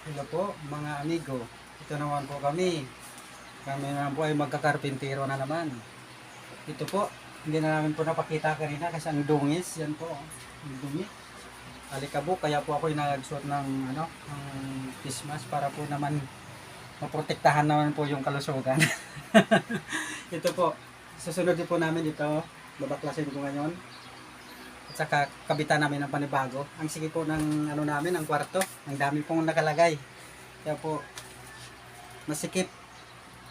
Hello po mga amigo. Ito naman po kami. Kami naman po ay magkakarpintero na naman. Ito po, hindi na namin po napakita kanina kasi ang dungis. Yan po, ang dumi. Alikabok, kaya po ako nagsuot ng ng face mask para po naman maprotektahan naman po yung kalusugan. Ito po, susunod din po namin ito. Babaklasin ko ngayon. At saka kabitan namin ng panibago. Ang sige po ng namin, ang kwarto. Ang dami pong nakalagay. Kaya po, masikip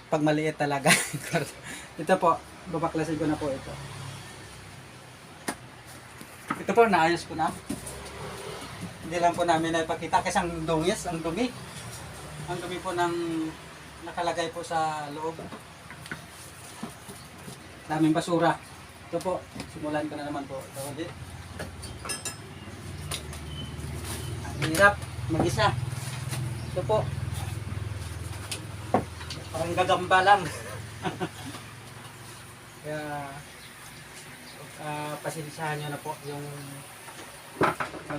pag maliit talaga. Ito po, babaklasin ko na po ito. Ito po, naayos ko na. Hindi lang po namin naipakita kasi ang dungis, ang dumi. Ang dumi po ng nakalagay po sa loob. Daming basura. Ito po, simulan ko na naman po. Ito ulit. Ang hirap mag-isa. Ito po. Parang gagamba lang. Kaya pasensyahan nyo na po yung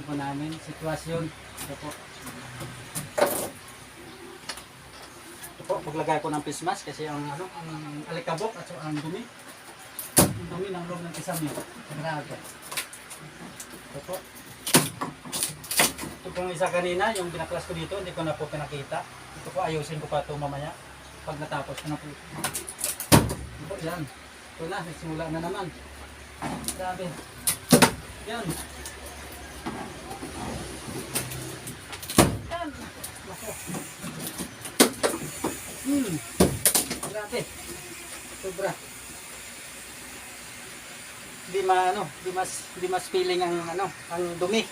po namin sitwasyon. Ito po. Ito po, maglagay ko ng face mask kasi ang ang alikabok at ang dumi. Ang dumi ng loob ng kisame. Grabe. Ito po. Ito pong isa kanina, yung binaklas ko dito, hindi ko na po pinakita. Ito po, ayusin ko pa ito mamaya. Pag natapos ko na po. Ito po, yan. Ito na, nagsimula na naman. Grabe. Yan. Yan. Nako. Grabe. Sobra. Di mas feeling ang ang dumi.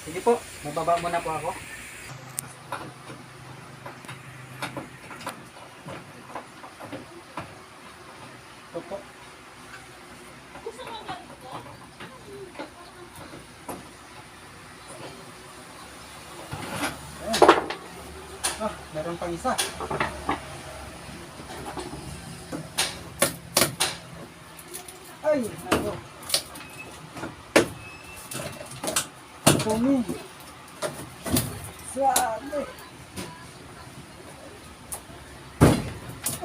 Sige po, mababa muna po ako. Ito po. Ayan. Meron pang isa. Ay, ako. Dumi. Sabi.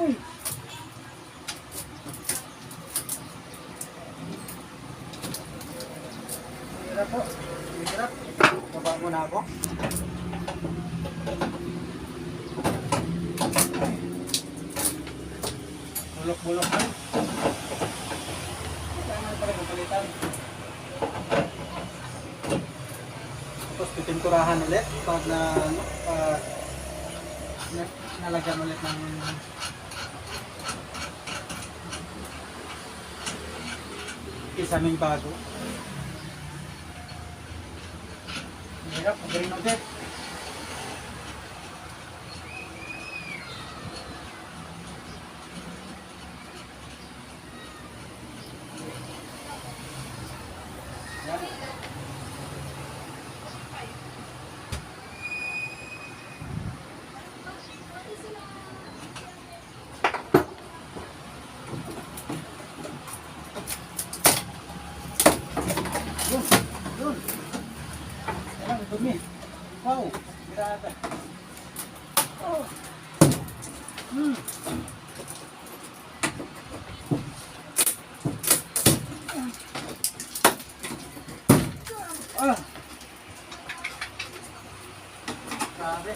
Uy. Hirap po. Hirap. Baba muna ako. Bulok-bulok na. Kailangan pala magpalitan. Tapos pipinturahan ulit pag nalagyan ulit ng isaming bago. Hirap, magaling ulit. Yun. Ayan, dumi. Wow, grabe. Oh. Ah. Grabe.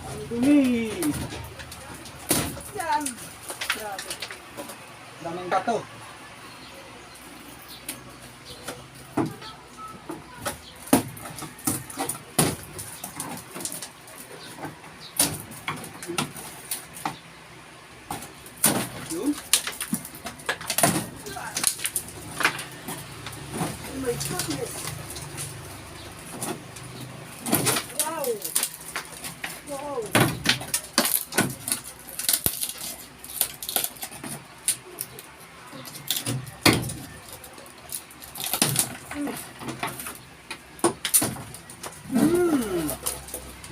Ang dumi. Yan. Grabe. Daming bato. Yun. Oh my goodness. Wow. Wow.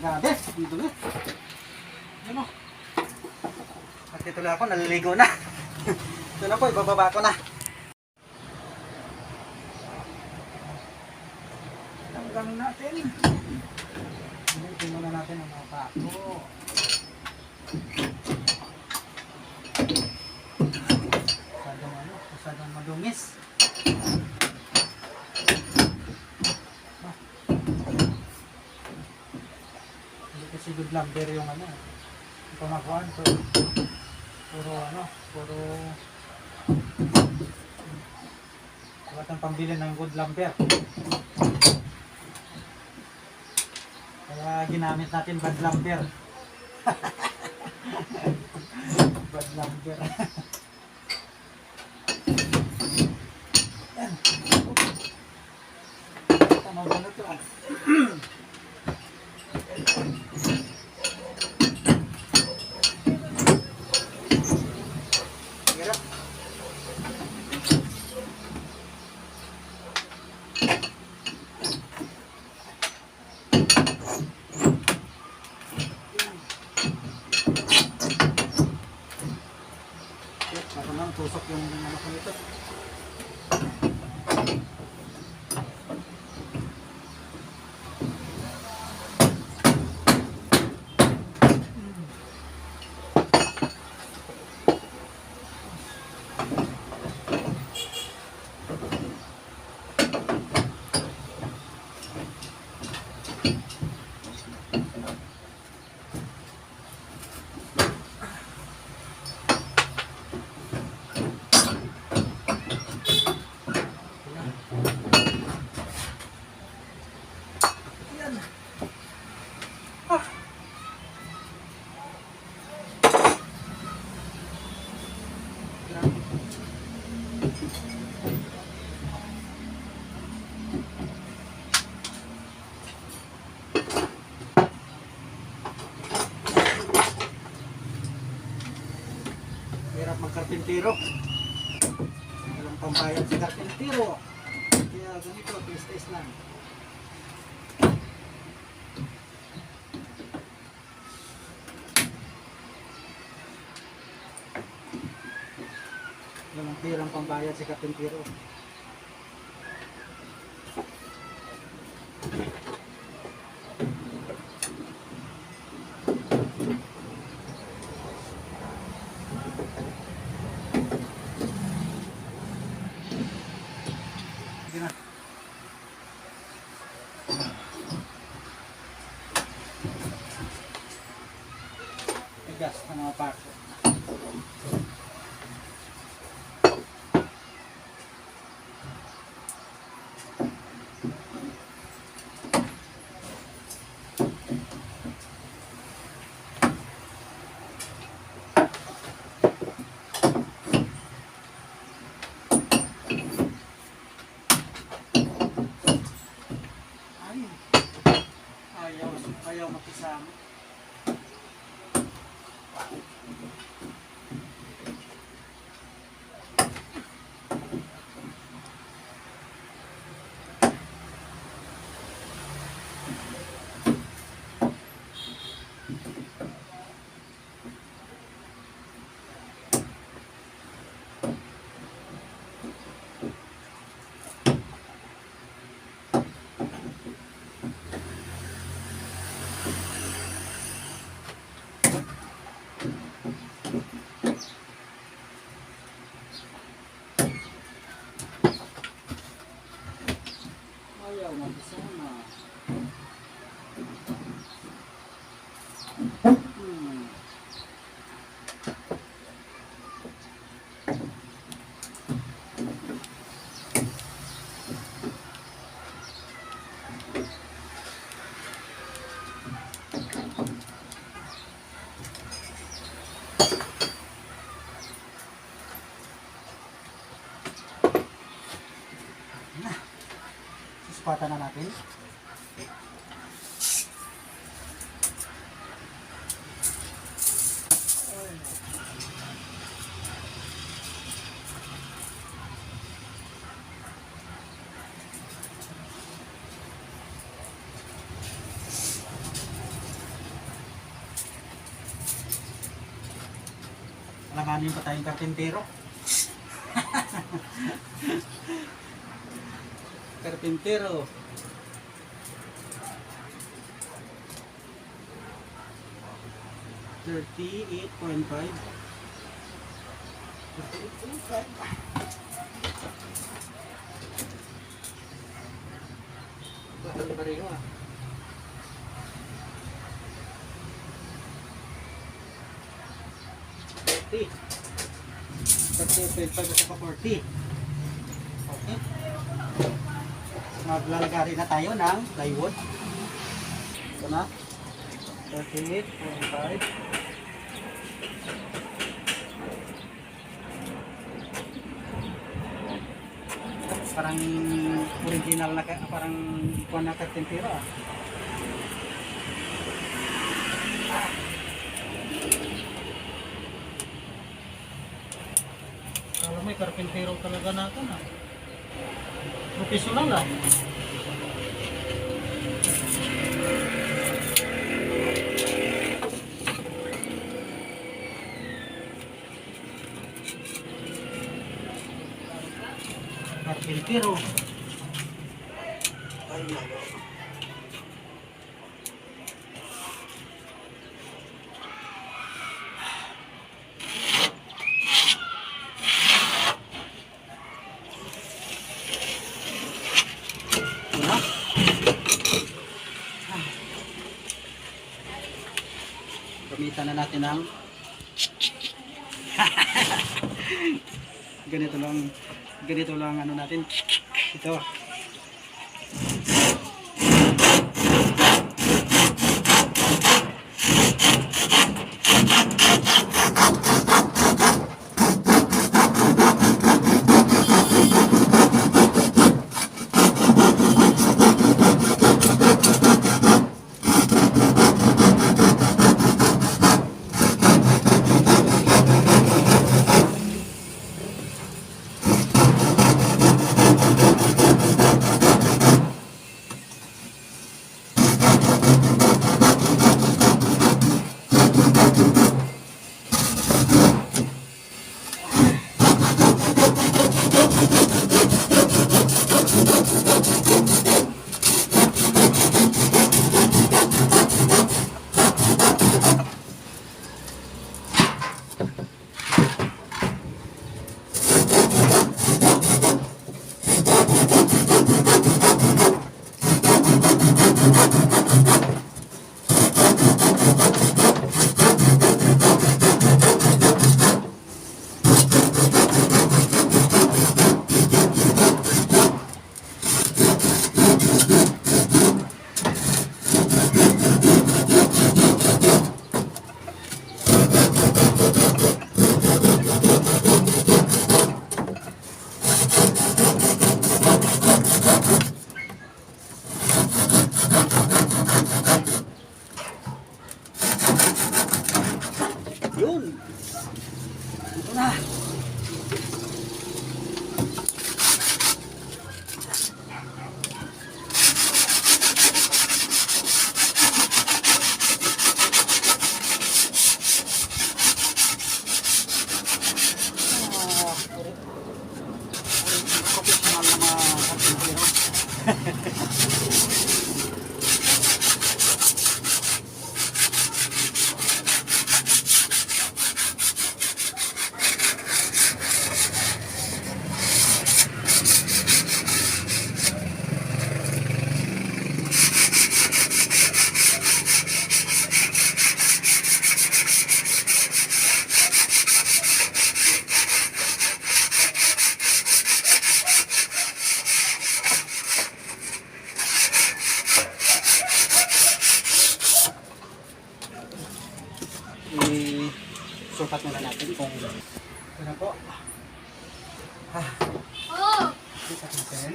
Grabe, dito na. Yan o. At ito lang ako, naliligo na. Ito na po, ibababa ko na. lang natin. Tingnan muna natin ang mga pako. Masyadong madungis. Hindi kasi good lumber yung ano. Yung pamakuan to. Puro wala tang pambili ng good lumber. Kaya ginamit natin bad lumber. Bad lumber. Yan. Tama ba na ito? Hirap. Parang tusok yung ano ko nito. Hirap magkarpintero. Walang pambayad sa karpintero. Kaya ganito, test lang. Walang pirang pambayad sa karpintero. Tigas ng mga pako. Ayaw makisama. Ayaw makisama. Suspatan na natin. Alanganin pa tayong karpintero. Carpintero. 38.5. 38.5. Bakal pareho ah. 40. 38.5 at saka 40. Okay. Maglalagari na tayo ng plywood. Ito na. 38.5. Parang original na, parang kuha na karpentero ah. Kalau may karpentero talaga natin ah. Professional ah. Carpentero. Ay, lalo. Wala. Gamitan na natin ang ganito lang ano natin ito. Yun. Ito na. Professional na mga karpentero. Sukat muna natin kung ano po. Sukat natin.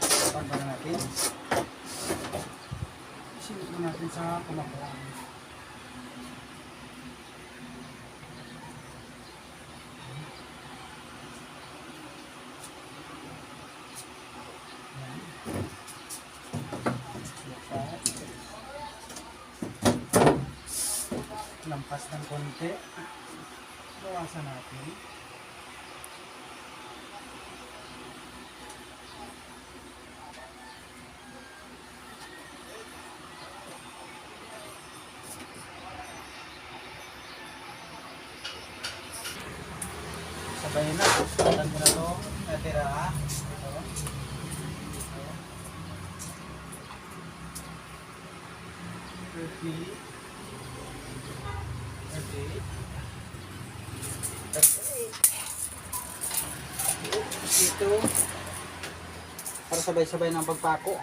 Sukat muna natin. Sinuot natin sa kumakuha. Lampas ng konti. Bawasan natin. Sabayin na. Pagkatan ko na ito. Natira. Ito. Ito. 30. 38. 38. Ito. Para sabay-sabay ng pagpako.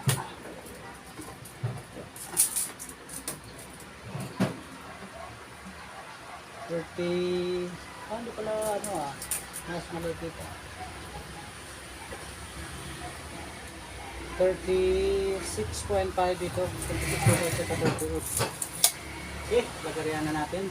30. Hindi pala ano mas maliit ito. 36.5 ito. 36.5 ito. 38. Okay, lagarian na natin.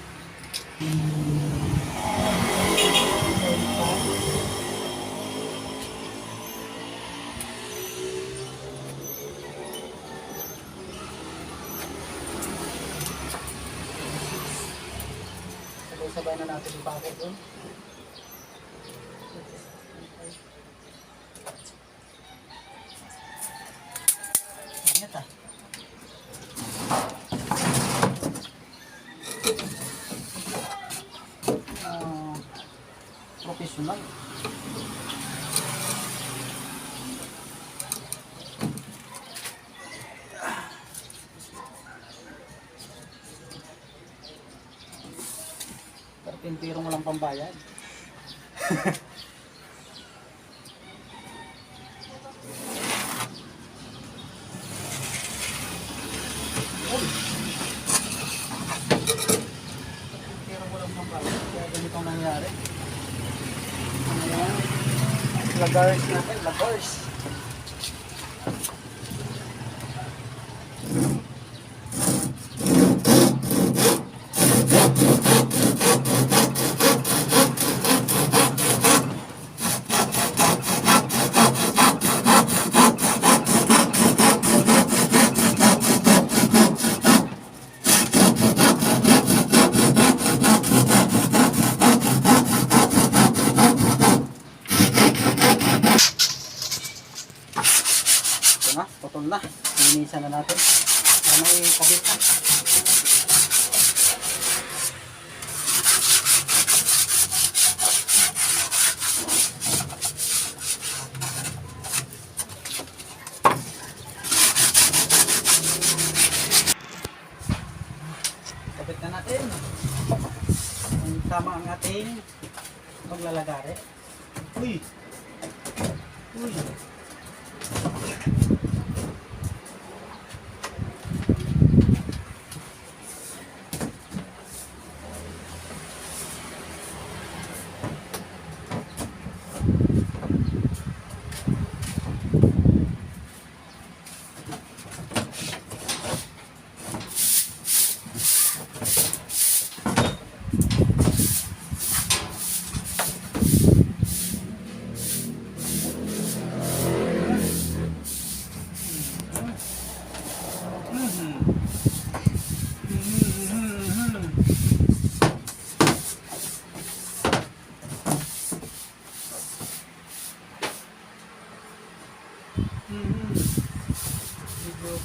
Sabay na natin yung bakit doon. Ingat professional. Carpentero mo lang pambayad. Carpentero mo lang pambayad. Kaya ganito ang nangyari. Ano yan? Lagars natin. Lagars. Na, putol na. Linisan na natin. Para may kabit na. Kabit na natin. Tama ang ating paglalagari. Uy! Uy!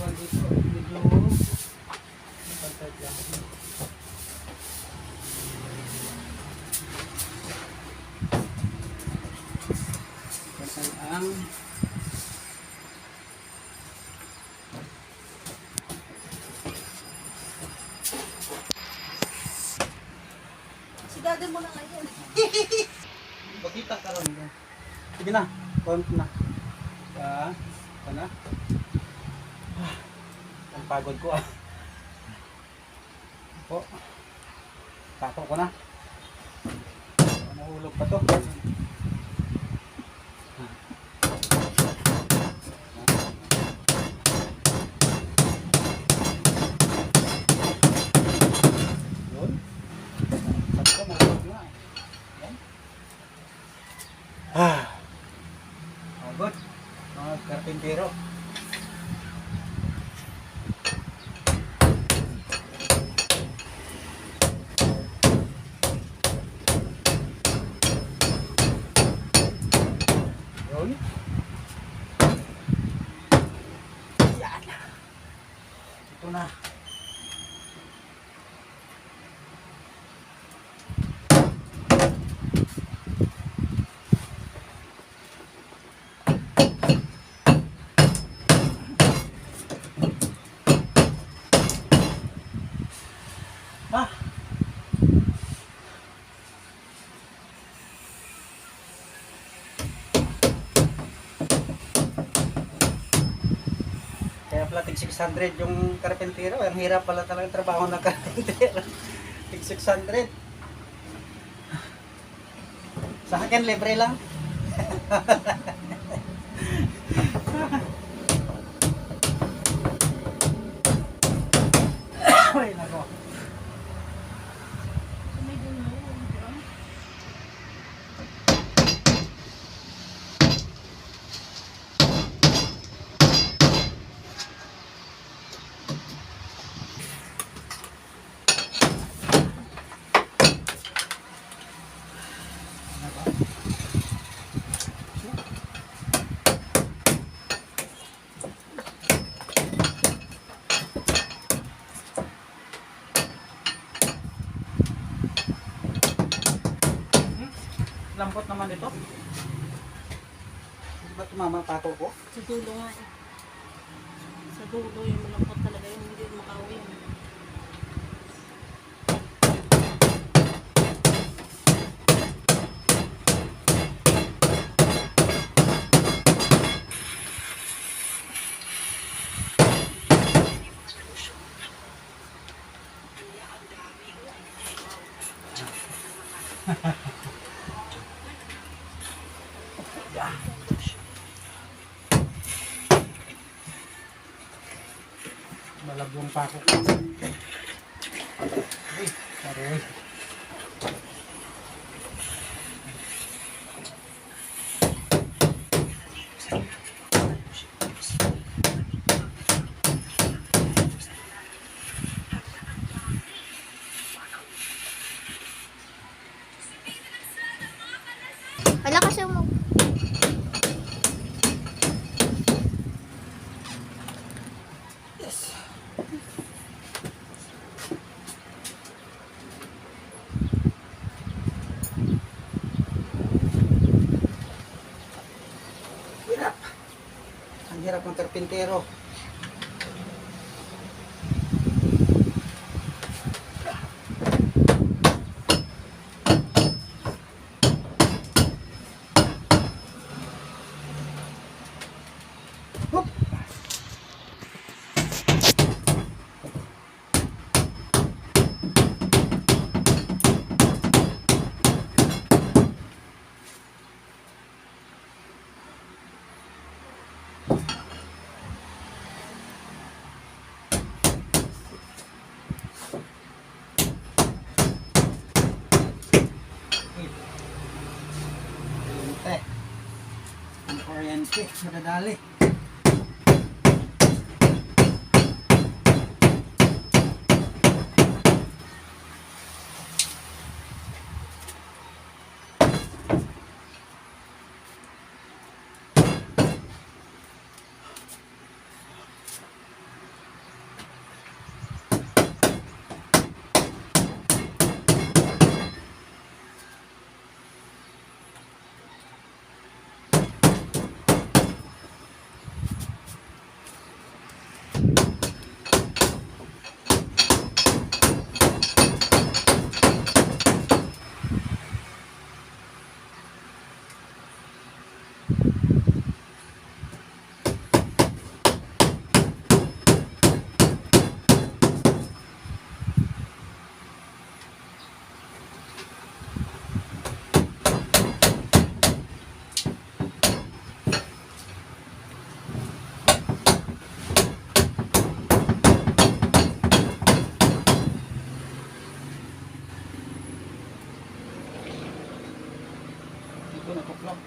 Medyo dito, medyo pantay lang. Pantay ang Sigado mo na ngayon. Bakita ka ron. Sige na, count na. Ito na. Ang pagod ko Po. Tato ko na. Nahulog pa to. Yun. Tato, mahulog na. Yan. Pagod. Mga karpintero. Yun. Yan. Ito na. Ah. Kaya pala tig 600 yung karpentero. Ang hirap pala talagang trabaho ng karpentero. Tig 600. Sa akin, libre lang. Ay, nako. Lambot naman ito. Hindi ba tumama ang pako ko? Sa dulo nga eh. Sa dulo yung malambot talaga yung hindi makauwi. Malagong pako ko. Uy, aroy. Wala kasi mo. Yes. Hirap. Ang hirap ng karpintero. Hup. Kuryente. Ang kuryente, madadali. Ito nakuklap.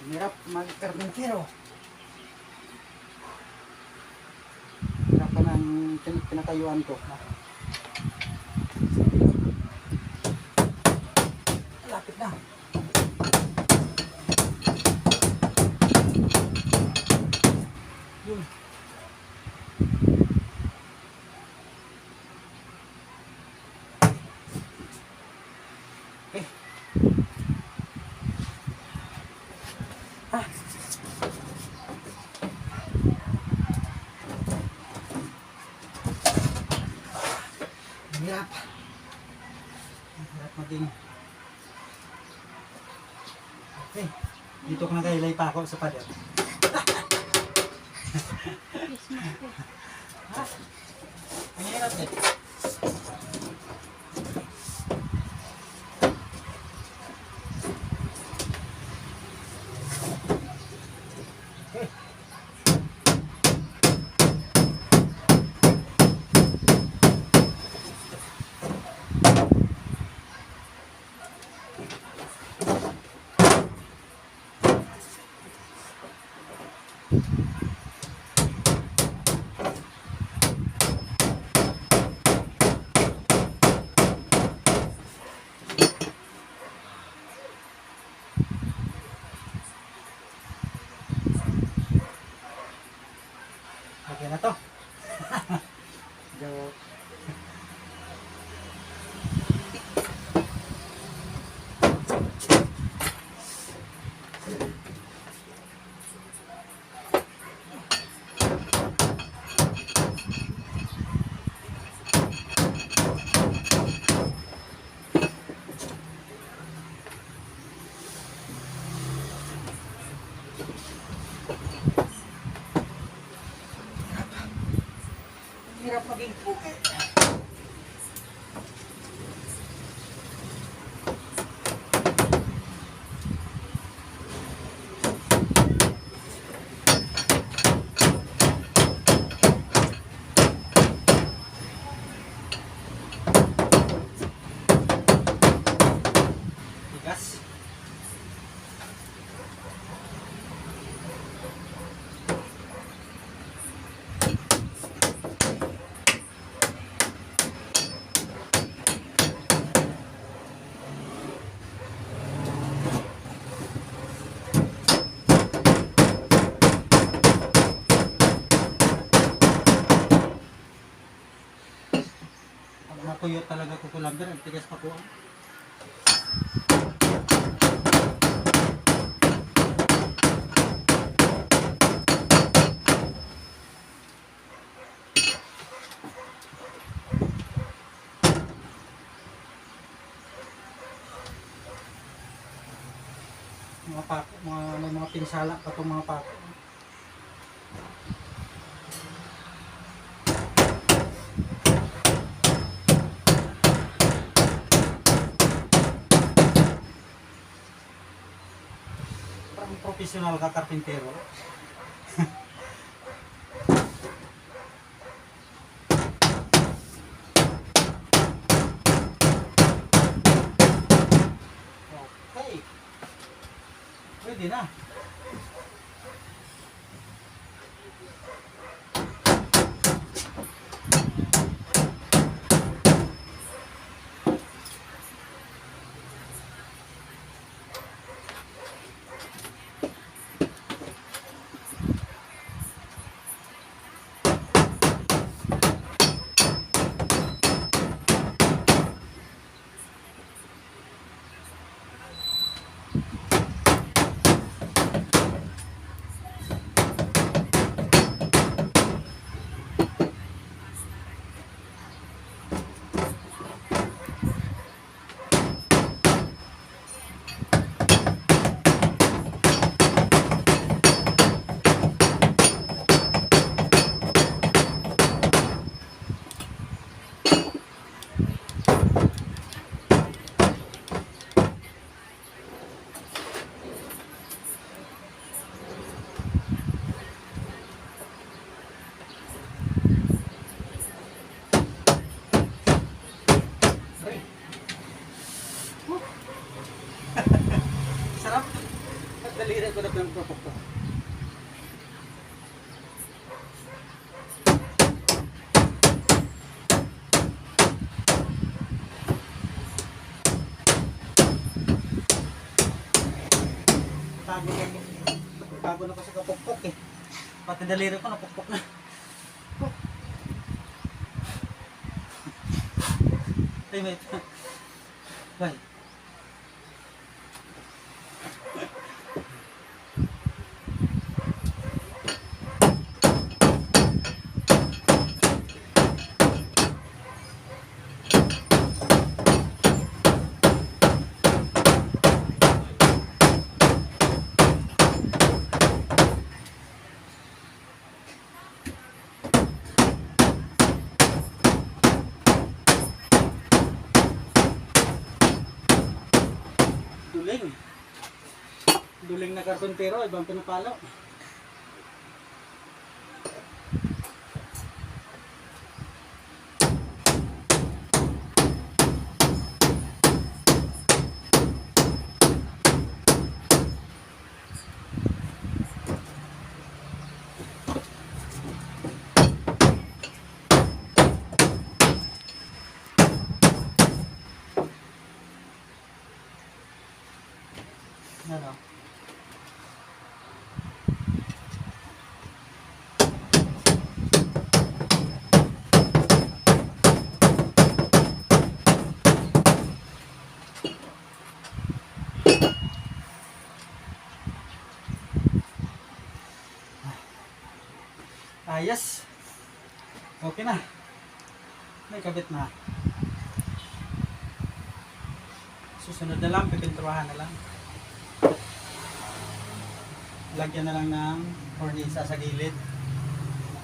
Hirap mag-karpintero. Hirap pa ng pinatayuan ko. Lapit na. Yun. Okay. Hirap. Hirap maging. Okay. Dito ko na kailay pa ako sa pader. Ang hirap eh. Okay. Okay na to. Joke. Hirap maging puke. Tigas. Pag natuyot talaga kukulamber, ang tigas pa po. Mga pako, may mga pinsala pa itong mga pako. Parang professional ka karpintero. Okay. Pwede na. ko na ng propok to. Tago na ko sa kapukpok eh. Pati daliri ko napukpok na. Ay, wait. Bye. Duling. Duling na karpentero, ibang pinapalo. Ano? Yes. Okay na. May kabit na. Susunod na lang, pipinturahan na lang. Lagyan na lang ng cornisa sa gilid.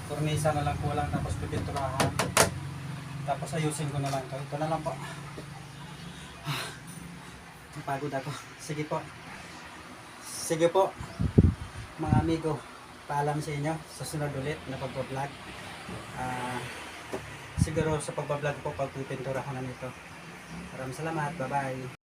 Cornisa na lang po lang, tapos pipinturahan. Tapos ayusin ko na lang ito. Ito na lang po. Napagod ako. Sige po. Sige po, mga amigo. Paalam sa inyo sa sunod ulit na pagbablog. Siguro sa pagbablog po, pagpipinturahan na nito. Maraming salamat. Bye-bye.